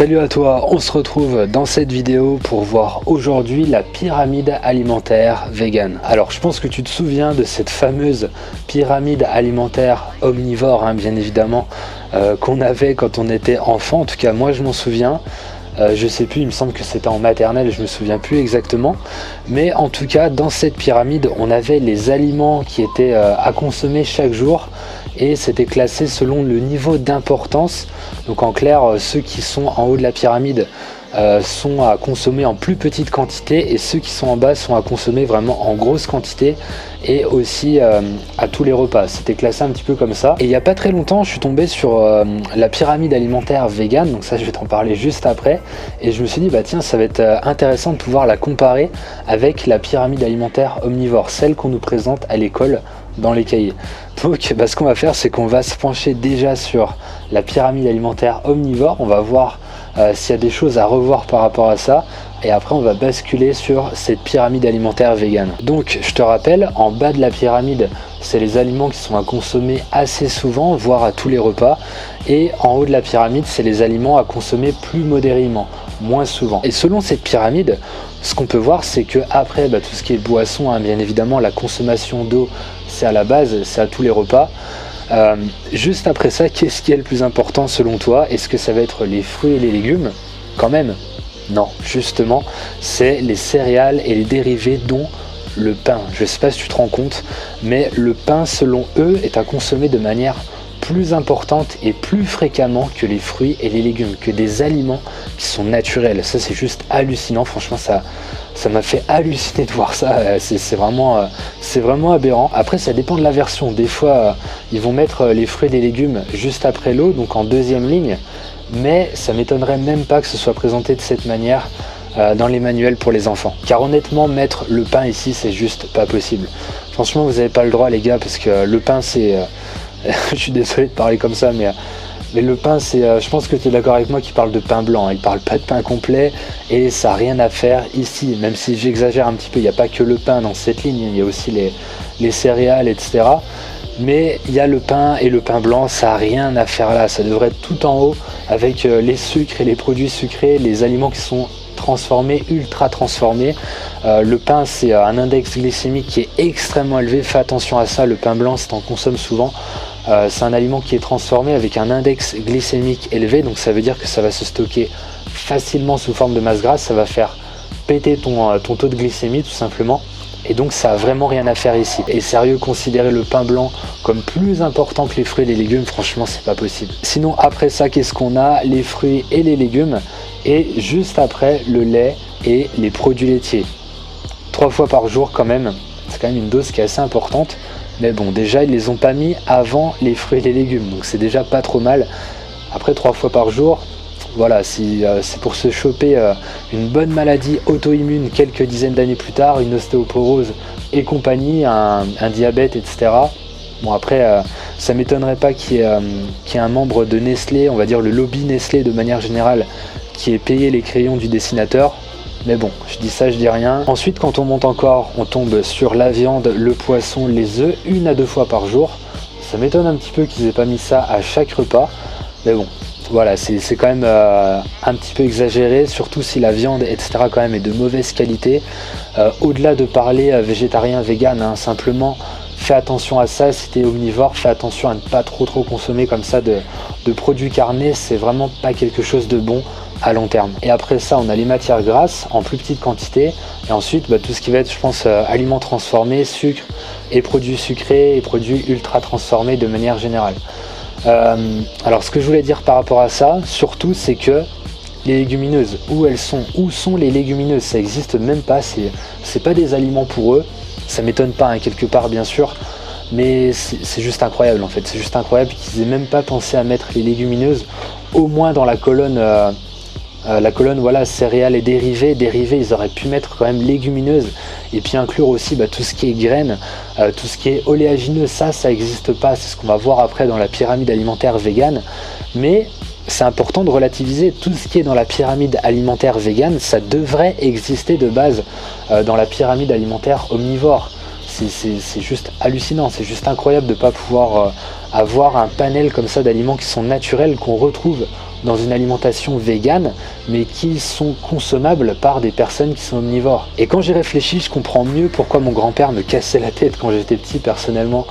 Salut à toi, on se retrouve dans cette vidéo pour voir aujourd'hui la pyramide alimentaire vegan. Alors je pense que tu te souviens de cette fameuse pyramide alimentaire omnivore, bien évidemment, qu'on avait quand on était enfant. En tout cas moi je m'en souviens. Je sais plus, il me semble que c'était en maternelle, je me souviens plus exactement. Mais en tout cas dans cette pyramide on avait les aliments qui étaient à consommer chaque jour. Et c'était classé selon le niveau d'importance. Donc en clair, ceux qui sont en haut de la pyramide sont à consommer en plus petite quantité, et ceux qui sont en bas sont à consommer vraiment en grosse quantité, et aussi à tous les repas. C'était classé un petit peu comme ça. Et il n'y a pas très longtemps, je suis tombé sur la pyramide alimentaire vegan, donc ça je vais t'en parler juste après. Et je me suis dit, bah tiens, ça va être intéressant de pouvoir la comparer avec la pyramide alimentaire omnivore, celle qu'on nous présente à l'école dans les cahiers. Donc ce qu'on va faire, c'est qu'on va se pencher déjà sur la pyramide alimentaire omnivore. On va voir s'il y a des choses à revoir par rapport à ça, et après on va basculer sur cette pyramide alimentaire vegan. Donc je te rappelle, en bas de la pyramide, c'est les aliments qui sont à consommer assez souvent, voire à tous les repas, et en haut de la pyramide, c'est les aliments à consommer plus modérément, moins souvent. Et selon cette pyramide, ce qu'on peut voir, c'est que après tout ce qui est boisson, bien évidemment la consommation d'eau, c'est à la base, c'est à tous les repas. Juste après ça, qu'est-ce qui est le plus important selon toi? Est-ce que ça va être les fruits et les légumes? Quand même non, justement, c'est les céréales et les dérivés, dont le pain. Je ne sais pas si tu te rends compte, mais le pain, selon eux, est à consommer de manière plus importante et plus fréquemment que les fruits et les légumes, que des aliments qui sont naturels. Ça, c'est juste hallucinant. Franchement, ça m'a fait halluciner de voir ça. C'est vraiment aberrant. Après, ça dépend de la version. Des fois, ils vont mettre les fruits et les légumes juste après l'eau, donc en deuxième ligne. Mais ça m'étonnerait même pas que ce soit présenté de cette manière dans les manuels pour les enfants. Car honnêtement, mettre le pain ici, c'est juste pas possible. Franchement, vous n'avez pas le droit, les gars, parce que le pain, c'est... je suis désolé de parler comme ça, mais le pain, c'est... je pense que tu es d'accord avec moi qui parle de pain blanc. Il parle pas de pain complet, et ça n'a rien à faire ici. Même si j'exagère un petit peu, il n'y a pas que le pain dans cette ligne, il y a aussi les céréales, etc. Mais il y a le pain, et le pain blanc, ça n'a rien à faire là. Ça devrait être tout en haut, avec les sucres et les produits sucrés, les aliments qui sont transformés, ultra transformés. Le pain, c'est un index glycémique qui est extrêmement élevé. Fais attention à ça. Le pain blanc, si tu en consommes souvent, c'est un aliment qui est transformé avec un index glycémique élevé. Donc ça veut dire que ça va se stocker facilement sous forme de masse grasse. Ça va faire péter ton taux de glycémie, tout simplement. Et donc ça n'a vraiment rien à faire ici. Et sérieux, considérer le pain blanc comme plus important que les fruits et les légumes, franchement c'est pas possible. Sinon après ça, qu'est-ce qu'on a? Les fruits et les légumes, et juste après le lait et les produits laitiers. 3 fois par jour quand même, c'est quand même une dose qui est assez importante. Mais bon, déjà ils les ont pas mis avant les fruits et les légumes, donc c'est déjà pas trop mal. Après 3 fois par jour, voilà, si c'est pour se choper une bonne maladie auto-immune quelques dizaines d'années plus tard, une ostéoporose et compagnie, un diabète, etc. Bon après, ça m'étonnerait pas qu'il y ait un membre de Nestlé, on va dire le lobby Nestlé de manière générale, qui ait payé les crayons du dessinateur. Mais bon, je dis ça, je dis rien. Ensuite, quand on monte encore, on tombe sur la viande, le poisson, les œufs, 1 à 2 fois par jour. Ça m'étonne un petit peu qu'ils aient pas mis ça à chaque repas. Mais bon, voilà, c'est quand même un petit peu exagéré, surtout si la viande, etc. quand même est de mauvaise qualité. Au-delà de parler végétarien, vegan, simplement fais attention à ça. Si t'es omnivore, fais attention à ne pas trop consommer comme ça de produits carnés. C'est vraiment pas quelque chose de bon à long terme. Et après ça, on a les matières grasses en plus petite quantité, et ensuite tout ce qui va être, je pense, aliments transformés, sucre et produits sucrés et produits ultra transformés de manière générale. Alors ce que je voulais dire par rapport à ça, surtout, c'est que les légumineuses, où sont les légumineuses? Ça existe même pas, c'est pas des aliments pour eux. Ça m'étonne pas, quelque part bien sûr, mais c'est juste incroyable en fait. C'est juste incroyable qu'ils aient même pas pensé à mettre les légumineuses au moins dans la colonne voilà, céréales et dérivés. Ils auraient pu mettre quand même légumineuses, et puis inclure aussi tout ce qui est graines, tout ce qui est oléagineux. Ça n'existe pas. C'est ce qu'on va voir après dans la pyramide alimentaire vegan. Mais c'est important de relativiser. Tout ce qui est dans la pyramide alimentaire vegan, ça devrait exister de base dans la pyramide alimentaire omnivore. C'est juste hallucinant, c'est juste incroyable de ne pas pouvoir avoir un panel comme ça d'aliments qui sont naturels, qu'on retrouve dans une alimentation végane, mais qui sont consommables par des personnes qui sont omnivores. Et quand j'y réfléchis, je comprends mieux pourquoi mon grand-père me cassait la tête quand j'étais petit, personnellement,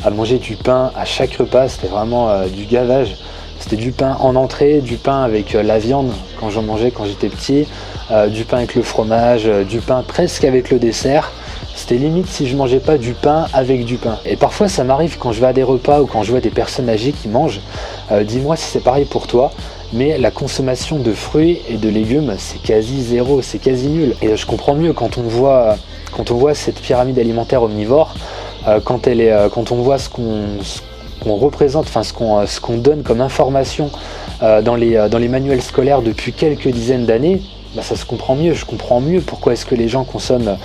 à manger du pain à chaque repas. C'était vraiment du gavage. C'était du pain en entrée, du pain avec la viande quand j'en mangeais quand j'étais petit, du pain avec le fromage, du pain presque avec le dessert. C'était limite si je mangeais pas du pain avec du pain. Et parfois ça m'arrive quand je vais à des repas ou quand je vois des personnes âgées qui mangent, dis-moi si c'est pareil pour toi, mais la consommation de fruits et de légumes c'est quasi zéro, c'est quasi nul. Et je comprends mieux quand on voit cette pyramide alimentaire omnivore, quand on voit ce qu'on représente, enfin ce qu'on donne comme information dans les manuels scolaires depuis quelques dizaines d'années. Bah ça se comprend mieux, je comprends mieux pourquoi est-ce que les gens consomment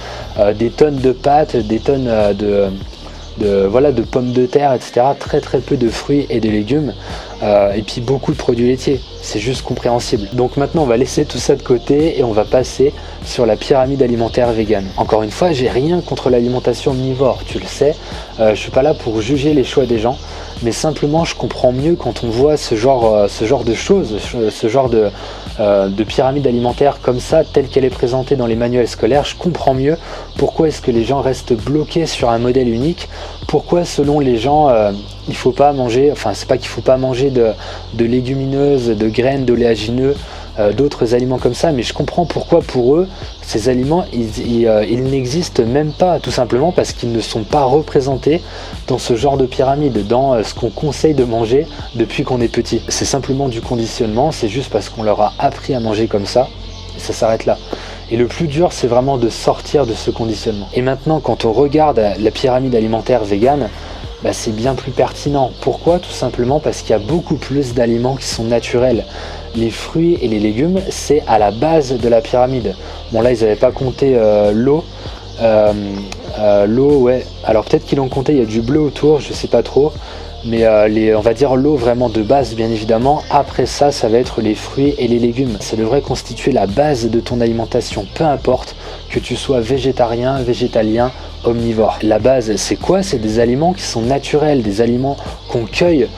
des tonnes de pâtes, des tonnes de pommes de terre, etc. Très très peu de fruits et de légumes, et puis beaucoup de produits laitiers. C'est juste compréhensible. Donc maintenant on va laisser tout ça de côté et on va passer sur la pyramide alimentaire végane. Encore une fois, j'ai rien contre l'alimentation omnivore, tu le sais, je suis pas là pour juger les choix des gens, mais simplement je comprends mieux quand on voit ce genre de choses, ce genre de pyramide alimentaire comme ça, telle qu'elle est présentée dans les manuels scolaires. Je comprends mieux pourquoi est-ce que les gens restent bloqués sur un modèle unique, pourquoi selon les gens il faut pas manger, enfin c'est pas qu'il faut pas manger de légumineuses, de graines, d'oléagineux, d'autres aliments comme ça, mais je comprends pourquoi pour eux ces aliments ils n'existent même pas, tout simplement parce qu'ils ne sont pas représentés dans ce genre de pyramide, dans ce qu'on conseille de manger depuis qu'on est petit. C'est simplement du conditionnement, c'est juste parce qu'on leur a appris à manger comme ça, et ça s'arrête là. Et le plus dur, c'est vraiment de sortir de ce conditionnement. Et maintenant, quand on regarde la pyramide alimentaire végane, bah c'est bien plus pertinent. Pourquoi? Tout simplement parce qu'il y a beaucoup plus d'aliments qui sont naturels. Les fruits et les légumes, c'est à la base de la pyramide. Bon là, ils n'avaient pas compté l'eau. L'eau, ouais. Alors peut-être qu'ils l'ont compté, il y a du bleu autour, je sais pas trop. Mais on va dire l'eau vraiment de base, bien évidemment. Après ça, ça va être les fruits et les légumes. Ça devrait constituer la base de ton alimentation, peu importe que tu sois végétarien, végétalien, omnivore. La base, c'est quoi? C'est des aliments qui sont naturels, des aliments qu'on cueille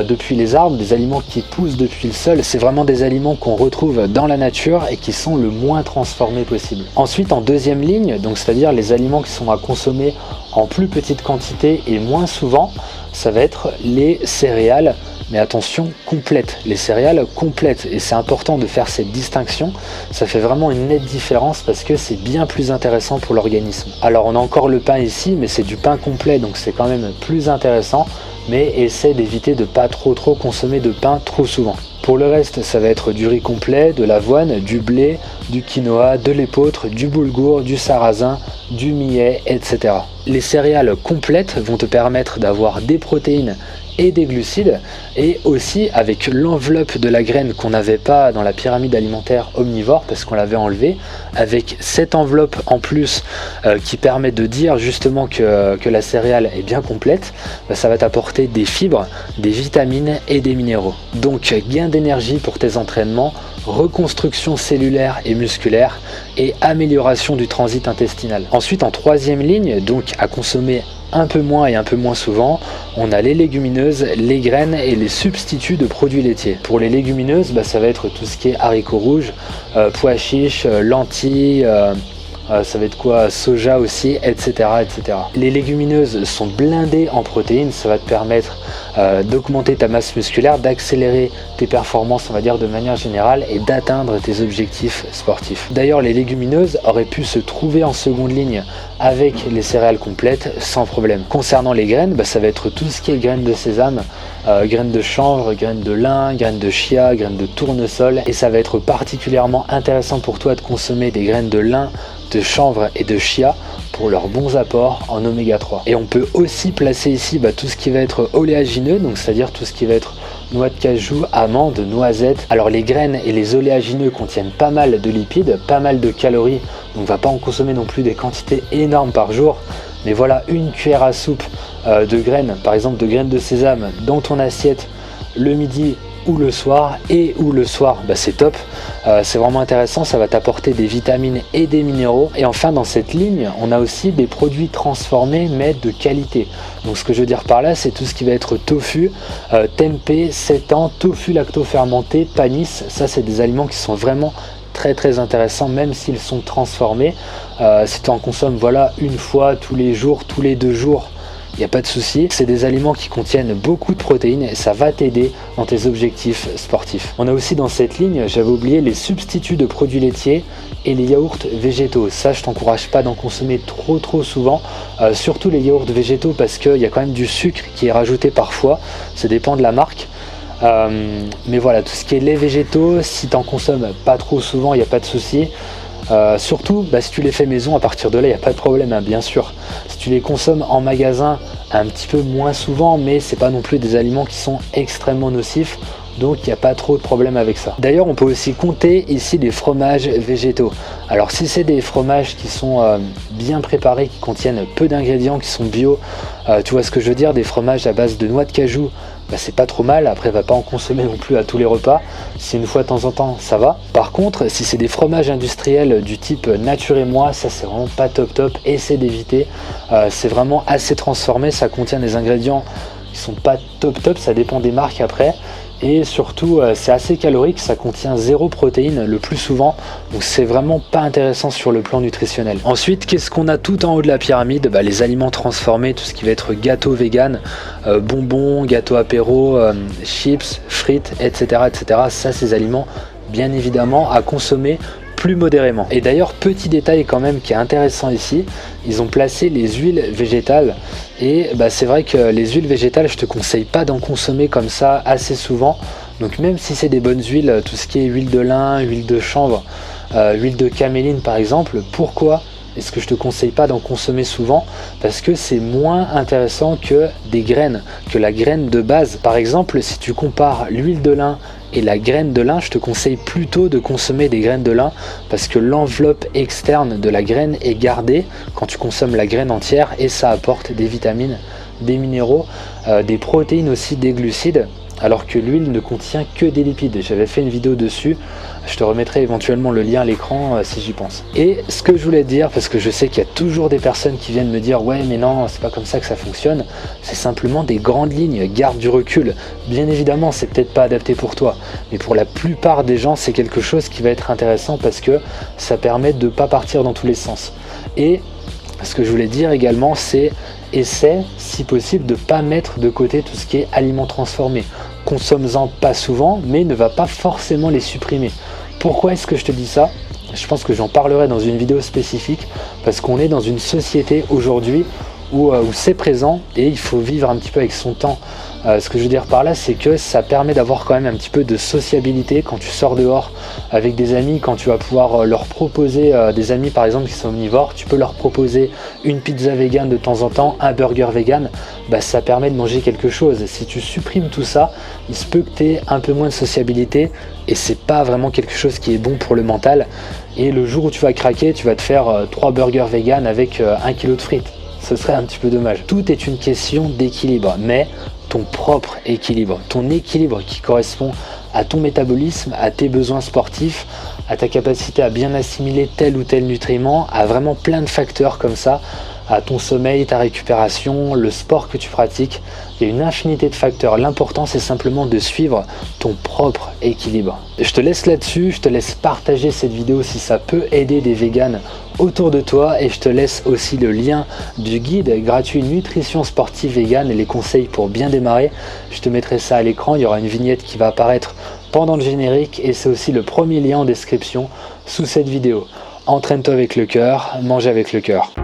depuis les arbres, des aliments qui poussent depuis le sol. C'est vraiment des aliments qu'on retrouve dans la nature et qui sont le moins transformés possible. Ensuite, en deuxième ligne, donc c'est-à-dire les aliments qui sont à consommer en plus petite quantité et moins souvent, ça va être les céréales, mais attention, complètes, les céréales complètes. Et c'est important de faire cette distinction, ça fait vraiment une nette différence parce que c'est bien plus intéressant pour l'organisme. Alors on a encore le pain ici, mais c'est du pain complet, donc c'est quand même plus intéressant, mais essaie d'éviter de pas trop consommer de pain trop souvent. Pour le reste, ça va être du riz complet, de l'avoine, du blé, du quinoa, de l'épeautre, du boulgour, du sarrasin, du millet, etc. Les céréales complètes vont te permettre d'avoir des protéines et des glucides, et aussi avec l'enveloppe de la graine qu'on n'avait pas dans la pyramide alimentaire omnivore parce qu'on l'avait enlevée, avec cette enveloppe en plus qui permet de dire justement que la céréale est bien complète, bah, ça va t'apporter des fibres, des vitamines et des minéraux. Donc gain d'énergie pour tes entraînements, reconstruction cellulaire et musculaire et amélioration du transit intestinal. Ensuite, en troisième ligne, donc à consommer un peu moins et un peu moins souvent, on a les légumineuses, les graines et les substituts de produits laitiers. Pour les légumineuses, bah, ça va être tout ce qui est haricots rouges, pois chiches, lentilles, ça va être quoi, soja aussi, etc., etc. Les légumineuses sont blindées en protéines, ça va te permettre d'augmenter ta masse musculaire, d'accélérer tes performances, on va dire de manière générale, et d'atteindre tes objectifs sportifs. D'ailleurs, les légumineuses auraient pu se trouver en seconde ligne avec les céréales complètes sans problème. Concernant les graines, bah, ça va être tout ce qui est graines de sésame, graines de chanvre, graines de lin, graines de chia, graines de tournesol, et ça va être particulièrement intéressant pour toi de consommer des graines de lin, de chanvre et de chia pour leurs bons apports en oméga 3. Et on peut aussi placer ici tout ce qui va être oléagineux, donc c'est-à-dire tout ce qui va être noix de cajou, amandes, noisettes. Alors les graines et les oléagineux contiennent pas mal de lipides, pas mal de calories, donc on ne va pas en consommer non plus des quantités énormes par jour. Mais voilà, une cuillère à soupe de graines, par exemple de graines de sésame, dans ton assiette le midi ou le soir, et ou le soir c'est top, c'est vraiment intéressant, ça va t'apporter des vitamines et des minéraux. Et enfin dans cette ligne on a aussi des produits transformés mais de qualité. Donc ce que je veux dire par là, c'est tout ce qui va être tofu, tempeh, seitan, tofu lacto-fermenté, panis. Ça c'est des aliments qui sont vraiment très intéressants même s'ils sont transformés. Si tu en consommes une fois tous les jours, tous les 2 jours, il n'y a pas de souci. C'est des aliments qui contiennent beaucoup de protéines et ça va t'aider dans tes objectifs sportifs. On a aussi dans cette ligne, j'avais oublié, les substituts de produits laitiers et les yaourts végétaux. Ça, je t'encourage pas d'en consommer trop souvent, surtout les yaourts végétaux parce qu'il y a quand même du sucre qui est rajouté parfois, ça dépend de la marque. Mais voilà, tout ce qui est lait végétaux, si tu en consommes pas trop souvent, il n'y a pas de souci. Surtout si tu les fais maison, à partir de là il n'y a pas de problème, hein, bien sûr. Si tu les consommes en magasin, un petit peu moins souvent, mais c'est pas non plus des aliments qui sont extrêmement nocifs, donc il n'y a pas trop de problème avec ça. D'ailleurs on peut aussi compter ici les fromages végétaux. Alors si c'est des fromages qui sont bien préparés, qui contiennent peu d'ingrédients, qui sont bio, tu vois ce que je veux dire, des fromages à base de noix de cajou, c'est pas trop mal. Après va pas en consommer non plus à tous les repas, si une fois de temps en temps ça va. Par contre si c'est des fromages industriels du type nature et moi, ça c'est vraiment pas top, essaie d'éviter. C'est vraiment assez transformé, ça contient des ingrédients qui sont pas top, ça dépend des marques après. Et surtout c'est assez calorique, ça contient 0 protéines le plus souvent, donc c'est vraiment pas intéressant sur le plan nutritionnel. Ensuite, qu'est-ce qu'on a tout en haut de la pyramide? Les aliments transformés, tout ce qui va être gâteau vegan, bonbons, gâteau apéro, chips, frites, etc. Ça, ces aliments bien évidemment à consommer plus modérément. Et d'ailleurs, petit détail quand même qui est intéressant ici, ils ont placé les huiles végétales et c'est vrai que les huiles végétales, je te conseille pas d'en consommer comme ça assez souvent. Donc même si c'est des bonnes huiles, tout ce qui est huile de lin, huile de chanvre, huile de caméline par exemple, pourquoi est-ce que je te conseille pas d'en consommer souvent? Parce que c'est moins intéressant que des graines, que la graine de base. Par exemple, si tu compares l'huile de lin et la graine de lin, je te conseille plutôt de consommer des graines de lin parce que l'enveloppe externe de la graine est gardée quand tu consommes la graine entière et ça apporte des vitamines, des minéraux, des protéines aussi, des glucides, alors que l'huile ne contient que des lipides. J'avais fait une vidéo dessus, je te remettrai éventuellement le lien à l'écran si j'y pense. Et ce que je voulais te dire, parce que je sais qu'il y a toujours des personnes qui viennent me dire ouais mais non c'est pas comme ça que ça fonctionne, c'est simplement des grandes lignes, garde du recul. Bien évidemment c'est peut-être pas adapté pour toi, mais pour la plupart des gens c'est quelque chose qui va être intéressant parce que ça permet de pas partir dans tous les sens. Et ce que je voulais dire également, c'est essaie si possible de pas mettre de côté tout ce qui est aliments transformés. Consomme-en pas souvent, mais ne va pas forcément les supprimer. Pourquoi est-ce que je te dis ça? Je pense que j'en parlerai dans une vidéo spécifique parce qu'on est dans une société aujourd'hui où c'est présent et il faut vivre un petit peu avec son temps. Ce que je veux dire par là, c'est que ça permet d'avoir quand même un petit peu de sociabilité quand tu sors dehors avec des amis, quand tu vas pouvoir leur proposer, des amis par exemple qui sont omnivores, tu peux leur proposer une pizza vegan de temps en temps, un burger vegan, ça permet de manger quelque chose. Si tu supprimes tout ça, il se peut que tu aies un peu moins de sociabilité et c'est pas vraiment quelque chose qui est bon pour le mental. Et le jour où tu vas craquer, tu vas te faire 3 burgers vegan avec 1 kg de frites. Ce serait un petit peu dommage. Tout est une question d'équilibre, mais ton propre équilibre, ton équilibre qui correspond à ton métabolisme, à tes besoins sportifs, à ta capacité à bien assimiler tel ou tel nutriment, à vraiment plein de facteurs comme ça, à ton sommeil, ta récupération, le sport que tu pratiques. Il y a une infinité de facteurs. L'important, c'est simplement de suivre ton propre équilibre. Je te laisse là-dessus, je te laisse partager cette vidéo si ça peut aider des véganes autour de toi et je te laisse aussi le lien du guide gratuit nutrition sportive végane et les conseils pour bien démarrer. Je te mettrai ça à l'écran, il y aura une vignette qui va apparaître pendant le générique et c'est aussi le premier lien en description sous cette vidéo. Entraîne-toi avec le cœur, mange avec le cœur.